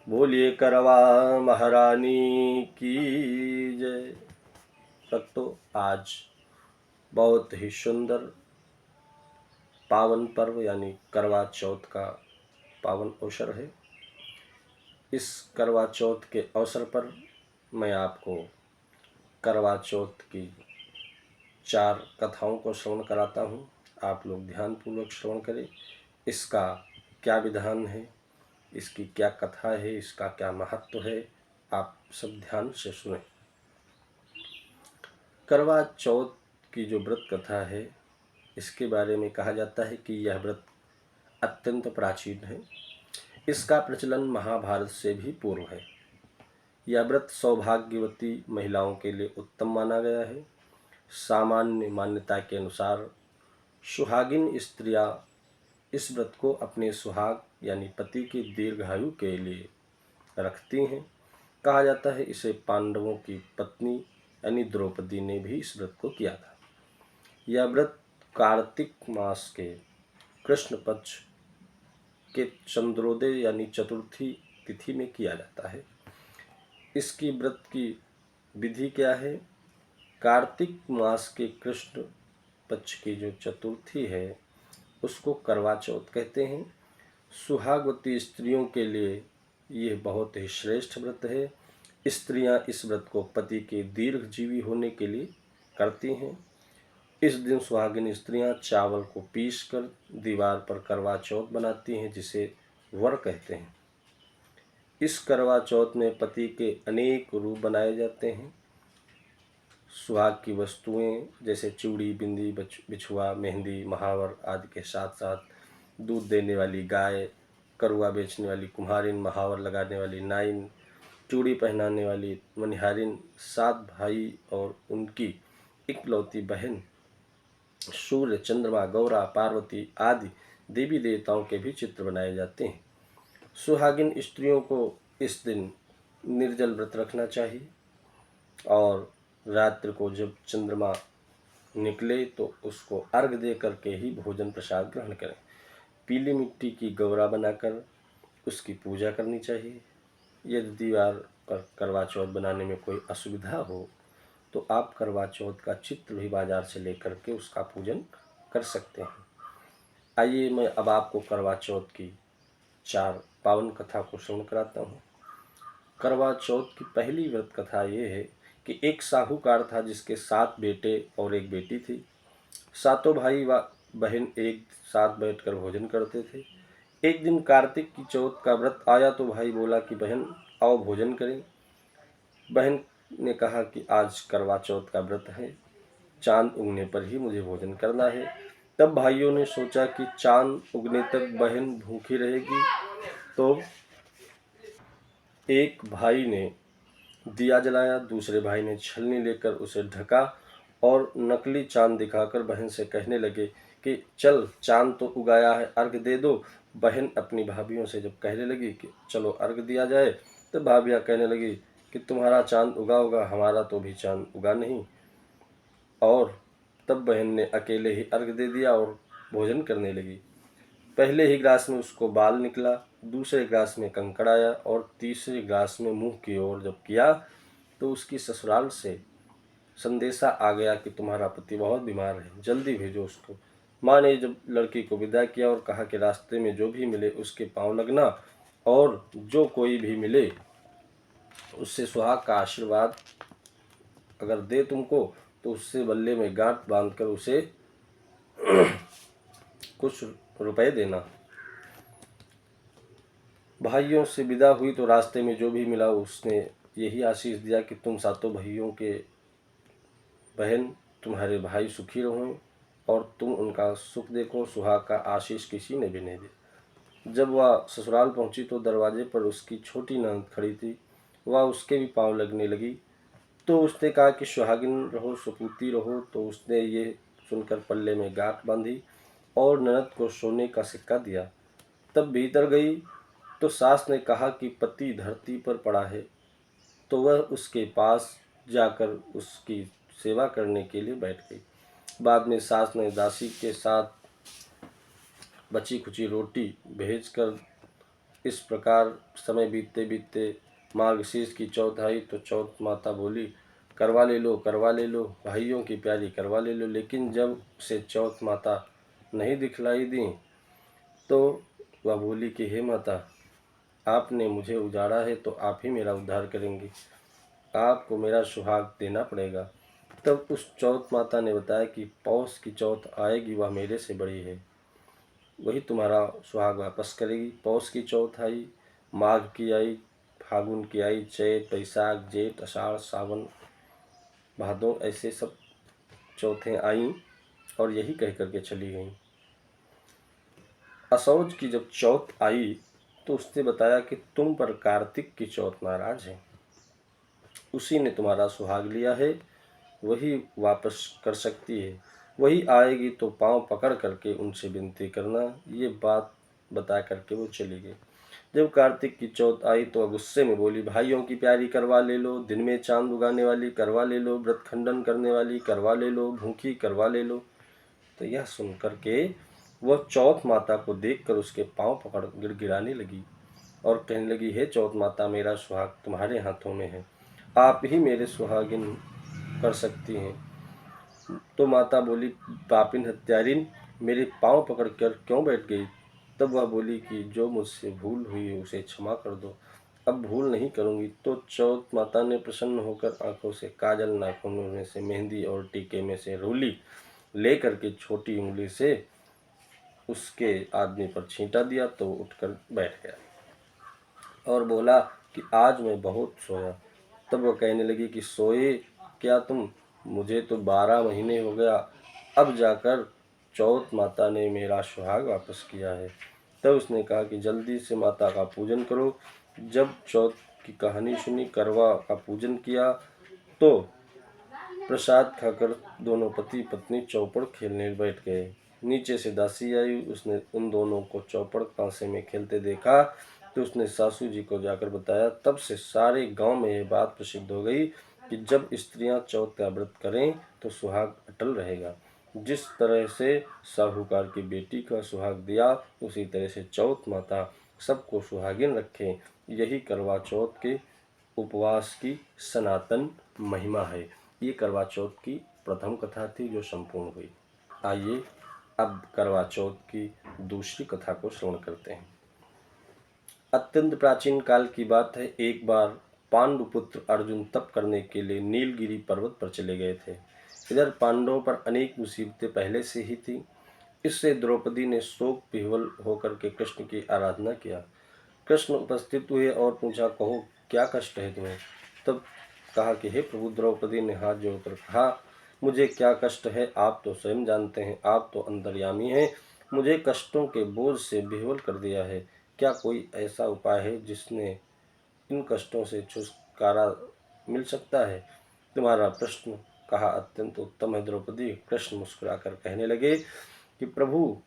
बोलिए करवा महारानी की जय। भक्तों, आज बहुत ही सुंदर पावन पर्व यानी करवा चौथ का पावन अवसर है। इस करवा चौथ के अवसर पर मैं आपको करवा चौथ की 4 कथाओं को श्रवण कराता हूँ। आप लोग ध्यानपूर्वक श्रवण करें। इसका क्या विधान है, इसकी क्या कथा है, इसका क्या महत्व है, आप सब ध्यान से सुनें। करवा चौथ की जो व्रत कथा है, इसके बारे में कहा जाता है कि यह व्रत अत्यंत प्राचीन है। इसका प्रचलन महाभारत से भी पूर्व है। यह व्रत सौभाग्यवती महिलाओं के लिए उत्तम माना गया है। सामान्य मान्यता के अनुसार सुहागिन स्त्रियां इस व्रत को अपने सुहाग यानी पति की दीर्घायु के लिए रखती हैं। कहा जाता है इसे पांडवों की पत्नी यानी द्रौपदी ने भी इस व्रत को किया था। यह व्रत कार्तिक मास के कृष्ण पक्ष के चंद्रोदय यानी चतुर्थी तिथि में किया जाता है। इसकी व्रत की विधि क्या है? कार्तिक मास के कृष्ण पक्ष की जो चतुर्थी है उसको करवा चौथ कहते हैं। सुहागवती स्त्रियों के लिए यह बहुत ही श्रेष्ठ व्रत है। स्त्रियां इस व्रत को पति के दीर्घजीवी होने के लिए करती हैं। इस दिन सुहागिन स्त्रियां चावल को पीसकर दीवार पर करवा चौथ बनाती हैं, जिसे वर कहते हैं। इस करवा चौथ में पति के अनेक रूप बनाए जाते हैं। सुहाग की वस्तुएं जैसे चूड़ी, बिंदी, बिछुआ, मेहंदी, महावर आदि के साथ साथ दूध देने वाली गाय, करुआ बेचने वाली कुम्हारिन, महावर लगाने वाली नाइन, चूड़ी पहनाने वाली मनिहारिन, 7 भाई और उनकी इकलौती बहन, सूर्य, चंद्रमा, गौरा, पार्वती आदि देवी देवताओं के भी चित्र बनाए जाते हैं। सुहागिन स्त्रियों को इस दिन निर्जल व्रत रखना चाहिए और रात्रि को जब चंद्रमा निकले तो उसको अर्घ दे करके ही भोजन प्रसाद ग्रहण करें। पीली मिट्टी की गौरा बनाकर उसकी पूजा करनी चाहिए। यदि दीवार पर करवा चौथ बनाने में कोई असुविधा हो तो आप करवा चौथ का चित्र भी बाजार से लेकर के उसका पूजन कर सकते हैं। आइए मैं अब आपको करवा चौथ की 4 पावन कथा को श्रवण कराता हूँ। करवा चौथ की पहली व्रत कथा ये है कि एक साहूकार था जिसके 7 बेटे और एक बेटी थी। सातों भाई व बहन एक साथ बैठकर भोजन करते थे। एक दिन कार्तिक की चौथ का व्रत आया तो भाई बोला कि बहन आओ भोजन करें। बहन ने कहा कि आज करवा चौथ का व्रत है, चांद उगने पर ही मुझे भोजन करना है। तब भाइयों ने सोचा कि चांद उगने तक बहन भूखी रहेगी, तो एक भाई ने दिया जलाया, दूसरे भाई ने छलनी लेकर उसे ढका और नकली चांद दिखाकर बहन से कहने लगे कि चल चांद तो उगाया है, अर्घ दे दो। बहन अपनी भाभियों से जब कहने लगी कि चलो अर्घ दिया जाए, तो भाभियाँ कहने लगी कि तुम्हारा चांद उगा होगा, हमारा तो भी चांद उगा नहीं। और तब बहन ने अकेले ही अर्घ दे दिया और भोजन करने लगी। पहले ही ग्लास में उसको बाल निकला, दूसरे ग्लास में कंकड़ आया और तीसरे ग्लास में मुंह की ओर जब किया तो उसकी ससुराल से संदेशा आ गया कि तुम्हारा पति बहुत बीमार है, जल्दी भेजो उसको। माँ ने जब लड़की को विदा किया और कहा कि रास्ते में जो भी मिले उसके पांव लगना और जो कोई भी मिले उससे सुहाग का आशीर्वाद अगर दे तुमको तो उससे बल्ले में गांठ बांधकर उसे कुछ रुपए देना। भाइयों से विदा हुई तो रास्ते में जो भी मिला उसने यही आशीष दिया कि तुम सातों भाइयों के बहन तुम्हारे भाई सुखी रहो और तुम उनका सुख देखो, सुहाग का आशीष किसी ने भी नहीं दिया। जब वह ससुराल पहुंची तो दरवाजे पर उसकी छोटी ननद खड़ी थी। वह उसके भी पांव लगने लगी तो उसने कहा कि सुहागिन रहो, सुपूती रहो। तो उसने ये सुनकर पल्ले में गांठ बांधी और ननद को सोने का सिक्का दिया। तब भीतर गई तो सास ने कहा कि पति धरती पर पड़ा है, तो वह उसके पास जाकर उसकी सेवा करने के लिए बैठ गई। बाद में सास ने दासी के साथ बची खुची रोटी भेजकर इस प्रकार समय बीतते बीतते मार्गशीर्ष की चौथ आई तो चौथ माता बोली, करवा ले लो, करवा ले लो भाइयों की प्यारी, करवा ले लो। लेकिन जब उसे चौथ माता नहीं दिखलाई दी तो वह बोली कि हे माता, आपने मुझे उजाड़ा है तो आप ही मेरा उद्धार करेंगी, आपको मेरा सुहाग देना पड़ेगा। तब उस चौथ माता ने बताया कि पौष की चौथ आएगी, वह मेरे से बड़ी है, वही तुम्हारा सुहाग वापस करेगी। पौष की चौथ आई, माघ की आई, फागुन की आई, चैत, बैसाख, जेठ, आषाढ़, सावन, भादों, ऐसे सब चौथें आईं और यही कह करके चली गईं। असौज की जब चौथ आई तो उसने बताया कि तुम पर कार्तिक की चौथ नाराज है, उसी ने तुम्हारा सुहाग लिया है, वही वापस कर सकती है, वही आएगी तो पांव पकड़ करके उनसे विनती करना। ये बात बता करके वो चली गई। जब कार्तिक की चौथ आई तो गुस्से में बोली, भाइयों की प्यारी करवा ले लो, दिन में चांद उगाने वाली करवा ले लो, व्रत खंडन करने वाली करवा ले लो, भूखी करवा ले लो। तो यह सुन करके वह चौथ माता को देखकर उसके पांव पकड़ गिड़गिड़ाने लगी और कहने लगी, हे चौथ माता, मेरा सुहाग तुम्हारे हाथों में है, आप ही मेरे सुहागिन कर सकती हैं। तो माता बोली, पापिन हत्यारिन, मेरे पांव पकड़कर क्यों बैठ गई? तब वह बोली कि जो मुझसे भूल हुई है उसे क्षमा कर दो, अब भूल नहीं करूंगी। तो चौथ माता ने प्रसन्न होकर आंखों से काजल, नाखूनों में से मेहंदी और टीके में से रूली ले करके छोटी उंगली से उसके आदमी पर छींटा दिया तो उठकर बैठ गया और बोला कि आज मैं बहुत सोया। तब वह कहने लगी कि सोए क्या तुम, मुझे तो 12 महीने हो गया, अब जाकर चौथ माता ने मेरा सुहाग वापस किया है। तब उसने कहा कि जल्दी से माता का पूजन करो। जब चौथ की कहानी सुनी, करवा का पूजन किया तो प्रसाद खाकर दोनों पति पत्नी चौपड़ खेलने बैठ गए। नीचे से दासी आई, उसने उन दोनों को चौपड़ पासे में खेलते देखा तो उसने सासू जी को जाकर बताया। तब से सारे गांव में यह बात प्रसिद्ध हो गई कि जब स्त्रियां चौथ का व्रत करें तो सुहाग अटल रहेगा। जिस तरह से साहूकार की बेटी का सुहाग दिया, उसी तरह से चौथ माता सबको सुहागिन रखें। यही करवा चौथ के उपवास की सनातन महिमा है। ये करवा चौथ की प्रथम कथा थी जो संपूर्ण हुई। आइए अब करवा चौथ की दूसरी कथा को श्रवण करते हैं। अत्यंत प्राचीन काल की बात है। एक बार पांडुपुत्र अर्जुन तप करने के लिए नीलगिरी पर्वत पर चले गए थे। इधर पांडवों पर अनेक मुसीबतें पहले से ही थी। इससे द्रौपदी ने शोक विह्वल होकर के कृष्ण की आराधना किया। कृष्ण उपस्थित हुए और पूछा, कहो क्या कष्ट है तुम्हें? तब कहा कि हे प्रभु, द्रौपदी ने हाथ जोड़कर कहा, मुझे क्या कष्ट है आप तो स्वयं जानते हैं, आप तो अंतर्यामी हैं, मुझे कष्टों के बोझ से विह्वल कर दिया है। क्या कोई ऐसा उपाय है जिसने इन कष्टों से छुटकारा मिल सकता है? तुम्हारा प्रश्न कहा अत्यंत उत्तम है द्रौपदी। कृष्ण मुस्कुराकर कहने लगे कि प्रभु,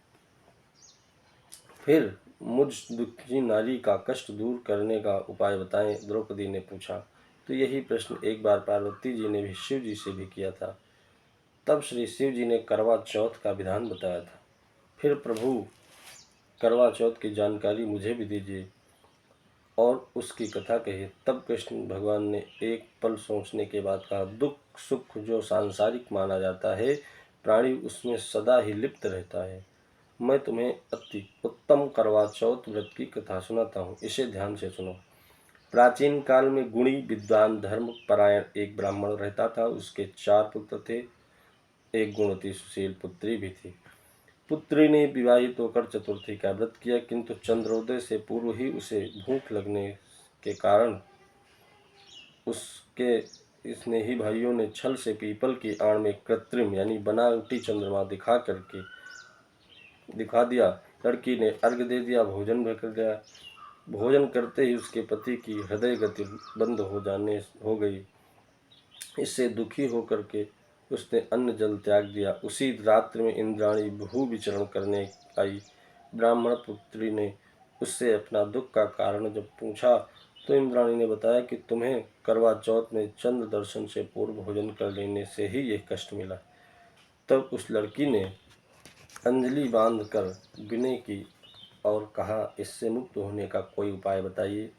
फिर मुझ दुखी नारी का कष्ट दूर करने का उपाय बताएं। द्रौपदी ने पूछा। तो यही प्रश्न एक बार पार्वती जी ने भी शिव जी से भी किया था। तब श्री शिव जी ने करवा चौथ का विधान बताया था। फिर प्रभु, करवा चौथ की जानकारी मुझे भी दीजिए और उसकी कथा कहिए। तब कृष्ण भगवान ने एक पल सोचने के बाद कहा, दुख सुख जो सांसारिक माना जाता है, प्राणी उसमें सदा ही लिप्त रहता है। मैं तुम्हें अति उत्तम करवा चौथ व्रत की कथा सुनाता हूँ, इसे ध्यान से सुनो। प्राचीन काल में गुणी विद्वान धर्म परायण एक ब्राह्मण रहता था। उसके 4 पुत्र थे, एक गुणवती सुशील पुत्री भी थी। पुत्री ने विवाहित होकर चतुर्थी का व्रत किया, किंतु चंद्रोदय से पूर्व ही उसे भूख लगने के कारण उसके स्नेही भाइयों ने छल से पीपल की आड़ में कृत्रिम यानी बनावटी चंद्रमा दिखा दिया। लड़की ने अर्घ दे दिया, भोजन कर गया। भोजन करते ही उसके पति की हृदय गति बंद हो गई। इससे दुखी होकर के उसने अन्न जल त्याग दिया। उसी रात्रि में इंद्राणी भू विचरण करने आई। ब्राह्मण पुत्री ने उससे अपना दुख का कारण जब पूछा तो इंद्राणी ने बताया कि तुम्हें करवा चौथ में चंद्र दर्शन से पूर्व भोजन कर लेने से ही यह कष्ट मिला। तब उस लड़की ने अंजलि बांधकर विनय की और कहा, इससे मुक्त होने का कोई उपाय बताइए।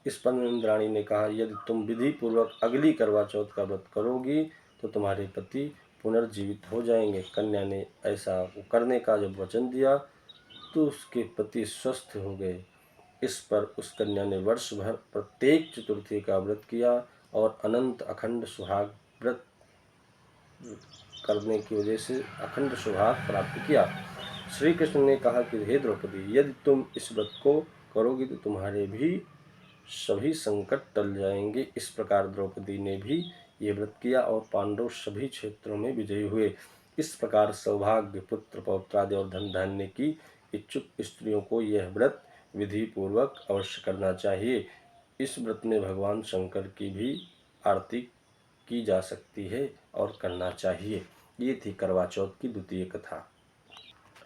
इस पर इंद्राणी ने कहा, यदि तुम विधि पूर्वक अगली करवा चौथ का व्रत करोगी तो तुम्हारे पति पुनर्जीवित हो जाएंगे। कन्या ने ऐसा करने का जब वचन दिया तो उसके पति स्वस्थ हो गए। इस पर उस कन्या ने वर्ष भर प्रत्येक चतुर्थी का व्रत किया और अनंत अखंड सुहाग व्रत करने की वजह से अखंड सुहाग प्राप्त किया। श्री कृष्ण ने कहा कि हे द्रौपदी, यदि तुम इस व्रत को करोगी तो तुम्हारे भी सभी संकट टल जाएंगे। इस प्रकार द्रौपदी ने भी ये व्रत किया और पांडव सभी क्षेत्रों में विजयी हुए। इस प्रकार सौभाग्य, पुत्र पौत्रादि और धन धान्य की इच्छुक स्त्रियों को यह व्रत विधि पूर्वक अवश्य करना चाहिए। इस व्रत में भगवान शंकर की भी आरती की जा सकती है और करना चाहिए। ये थी करवा चौथ की द्वितीय कथा।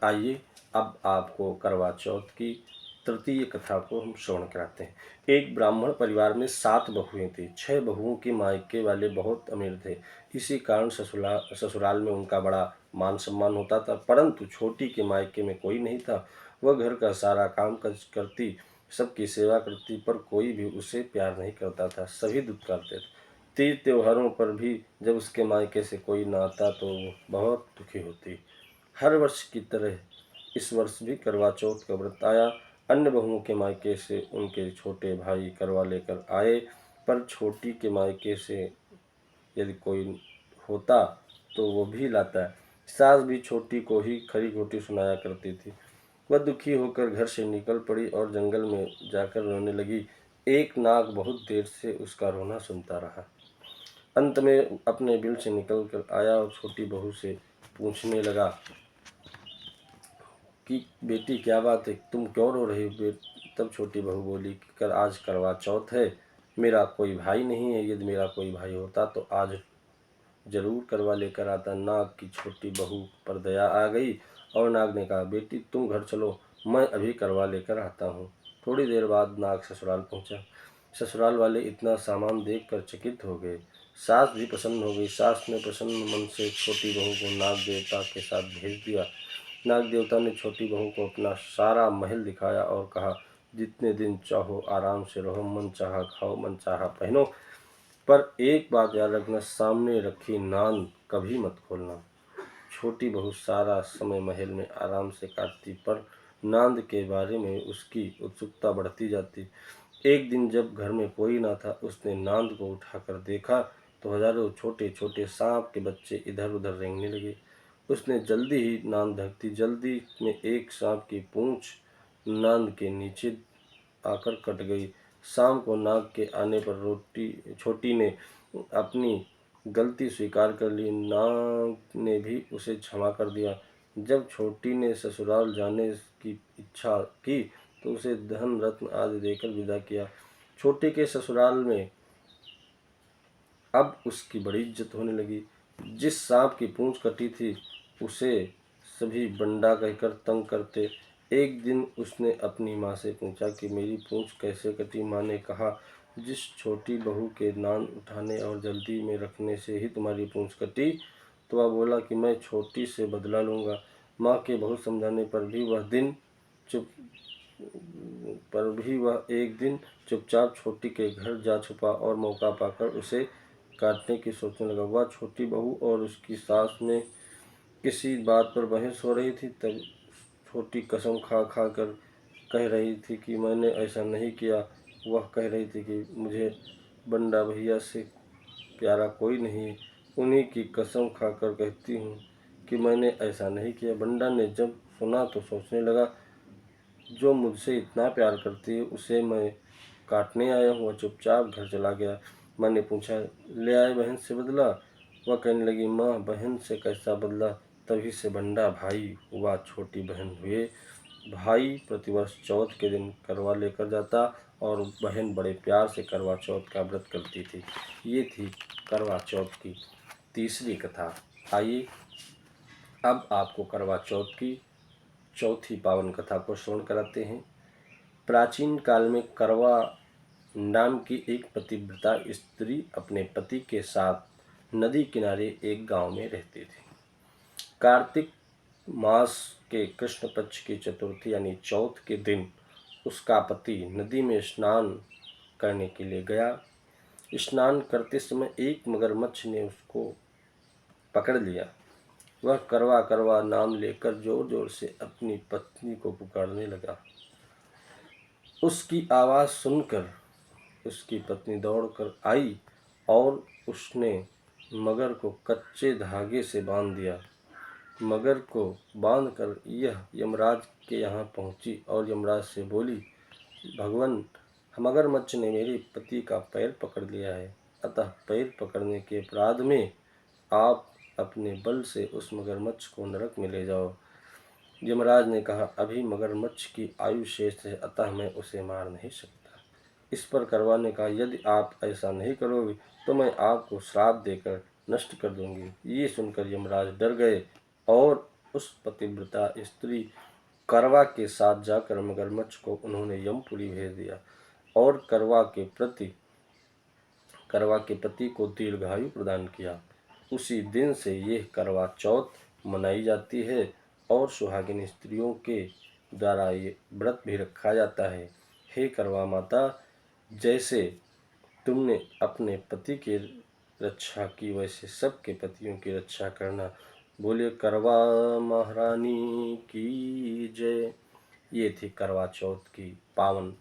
आइए अब आपको करवा चौथ की तृतीय कथा को हम श्रवण कराते हैं। एक ब्राह्मण परिवार में 7 बहुएं थी। 6 बहुओं के मायके वाले बहुत अमीर थे। इसी कारण ससुराल में उनका बड़ा मान सम्मान होता था, परंतु छोटी के मायके में कोई नहीं था। वह घर का सारा काम काज करती, सबकी सेवा करती, पर कोई भी उसे प्यार नहीं करता था। सभी दुख करते थे। तीज त्योहारों पर भी जब उसके मायके से कोई न आता तो वो बहुत दुखी होती। हर वर्ष की तरह इस वर्ष भी करवा चौथ का व्रत आया। अन्य बहुओं के मायके से उनके छोटे भाई करवा लेकर आए, पर छोटी के मायके से यदि कोई होता तो वो भी लाता। सास भी छोटी को ही खरी खोटी सुनाया करती थी। वह दुखी होकर घर से निकल पड़ी और जंगल में जाकर रोने लगी। एक नाग बहुत देर से उसका रोना सुनता रहा। अंत में अपने बिल से निकल कर आया और छोटी बहू से पूछने लगा कि बेटी क्या बात है, तुम क्यों रो रही हो? तब छोटी बहू बोली कि कर आज करवा चौथ है, मेरा कोई भाई नहीं है। यदि मेरा कोई भाई होता तो आज जरूर करवा लेकर आता। नाग की छोटी बहू पर दया आ गई और नाग ने कहा, बेटी तुम घर चलो, मैं अभी करवा लेकर आता हूँ। थोड़ी देर बाद नाग ससुराल पहुँचा। ससुराल वाले इतना सामान देखकर चकित हो गए। सास भी प्रसन्न हो गई। सास ने प्रसन्न मन से छोटी बहू को नाग देवता के साथ भेज दिया। नाग देवता ने छोटी बहू को अपना सारा महल दिखाया और कहा, जितने दिन चाहो आराम से रहो, मन चाहा खाओ, मन चाहा पहनो, पर एक बात याद रखना, सामने रखी नांद कभी मत खोलना। छोटी बहू सारा समय महल में आराम से काटती, पर नांद के बारे में उसकी उत्सुकता बढ़ती जाती। एक दिन जब घर में कोई ना था, उसने नांद को उठाकर देखा तो हजारों छोटे छोटे सांप के बच्चे इधर उधर रेंगने लगे। उसने जल्दी ही नांद ढकती। जल्दी में एक सांप की पूंछ नांद के नीचे आकर कट गई। शाम को नाग के आने पर छोटी ने अपनी गलती स्वीकार कर ली। नाग ने भी उसे क्षमा कर दिया। जब छोटी ने ससुराल जाने की इच्छा की तो उसे धन रत्न आदि देकर विदा किया। छोटे के ससुराल में अब उसकी बड़ी इज्जत होने लगी। जिस सांप की पूंछ कटी थी उसे सभी बंडा कहकर तंग करते। एक दिन उसने अपनी माँ से पूछा कि मेरी पूंछ कैसे कटी। माँ ने कहा, जिस छोटी बहू के नान उठाने और जल्दी में रखने से ही तुम्हारी पूंछ कटी। तो वह बोला कि मैं छोटी से बदला लूँगा। माँ के बहुत समझाने पर वह एक दिन चुपचाप छोटी के घर जा छुपा और मौका पाकर उसे काटने की सोचने लगा। वह छोटी बहू और उसकी सास में किसी बात पर बहस हो रही थी। तब छोटी कसम खा खा कर कह रही थी कि मैंने ऐसा नहीं किया। वह कह रही थी कि मुझे बंडा भैया से प्यारा कोई नहीं। उन्हीं की कसम खाकर कहती हूँ कि मैंने ऐसा नहीं किया। बंडा ने जब सुना तो सोचने लगा, जो मुझसे इतना प्यार करती है उसे मैं काटने आया हूँ। चुपचाप घर चला गया। मैंने पूछा, ले आए बहन से बदला? वह कहने लगी, माँ बहन से कैसा बदला, तभी से बंडा भाई हुआ। छोटी बहन हुए भाई प्रतिवर्ष चौथ के दिन करवा लेकर जाता और बहन बड़े प्यार से करवा चौथ का व्रत करती थी। ये थी करवा चौथ की तीसरी कथा। आइए अब आपको करवा चौथ की चौथी पावन कथा को श्रवण कराते हैं। प्राचीन काल में करवा नाम की एक पतिव्रता स्त्री अपने पति के साथ नदी किनारे एक गांव में रहती थी। कार्तिक मास के कृष्ण पक्ष की चतुर्थी यानी चौथ के दिन उसका पति नदी में स्नान करने के लिए गया। स्नान करते समय एक मगरमच्छ ने उसको पकड़ लिया। वह करवा करवा नाम लेकर जोर जोर से अपनी पत्नी को पुकारने लगा। उसकी आवाज़ सुनकर उसकी पत्नी दौड़कर आई और उसने मगर को कच्चे धागे से बांध दिया। मगर को बांधकर यह यमराज के यहाँ पहुँची और यमराज से बोली, भगवान, मगरमच्छ ने मेरे पति का पैर पकड़ लिया है, अतः पैर पकड़ने के अपराध में आप अपने बल से उस मगरमच्छ को नरक में ले जाओ। यमराज ने कहा, अभी मगरमच्छ की आयु शेष है, अतः मैं उसे मार नहीं सकता। इस पर करवा ने कहा, यदि आप ऐसा नहीं करोगे तो मैं आपको श्राप देकर नष्ट कर दूंगी। ये सुनकर यमराज डर गए और उस पतिव्रता स्त्री करवा के साथ जाकर मगरमच्छ को उन्होंने यमपुरी भेज दिया और करवा के पति को दीर्घायु प्रदान किया। उसी दिन से यह करवा चौथ मनाई जाती है और सुहागिन स्त्रियों के द्वारा ये व्रत भी रखा जाता है। हे करवा माता, जैसे तुमने अपने पति की रक्षा की वैसे सबके पतियों की रक्षा करना। बोले करवा महारानी की जय। ये थी करवा चौथ की पावन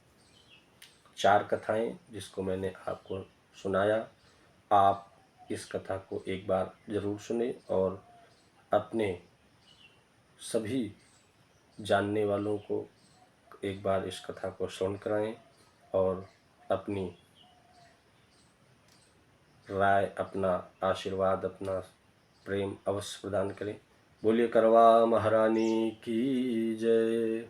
4 कथाएं जिसको मैंने आपको सुनाया। आप इस कथा को एक बार ज़रूर सुने और अपने सभी जानने वालों को एक बार इस कथा को श्रवण कराएं और अपनी राय, अपना आशीर्वाद, अपना प्रेम अवश्य प्रदान करें। बोलिए करवा महारानी की जय।